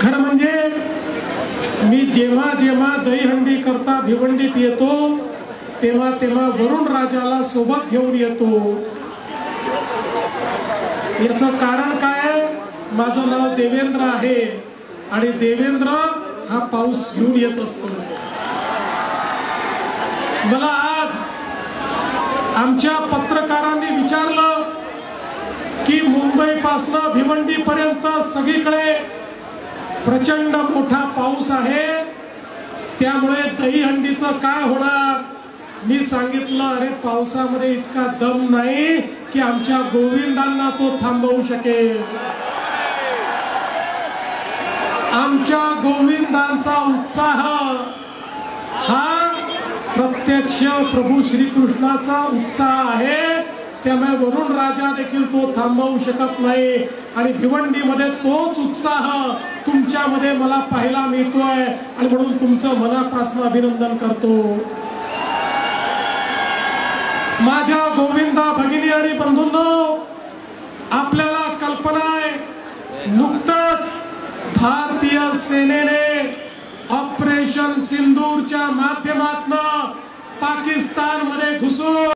खरं म्हणजे मी जेव्हा जेव्हा दहीहंडी करता भिवंडीत येतो तेव्हा तेव्हा वरुण राजाला सोबत घेऊन येतो। याचं कारण काय? माझं नाव देवेंद्र आहे आणि देवेंद्र हा पाऊस घेऊन येत असतो। मला आज आमच्या पत्रकारांनी विचारलं की मुंबईपासून भिवंडी पर्यंत सगळीकडे प्रचंड मोठा पाऊस आहे, त्यामुळे दहीहंडीचं काय होणार? मी सांगितलं, अरे पावसामध्ये इतका दम नाही की आमच्या गोविंदांना तो थांबवू शकेल। आमच्या गोविंदांचा उत्साह हा प्रत्यक्ष प्रभू श्रीकृष्णाचा उत्साह आहे, त्यामुळे वरुण राजा देखील तो थांबवू शकत नाही। आणि भिवंडीमध्ये तोच उत्साह तुमच्यामध्ये मला पाहायला मिळतोय आणि म्हणून तुमचं मनापासून अभिनंदन करतो। माझ्या गोविंदा भगिनी आणि बंधूंनो, आपल्याला कल्पना आहे, नुकतंच भारतीय सेनेने ऑपरेशन सिंदूरच्या माध्यमातून पाकिस्तानमध्ये घुसून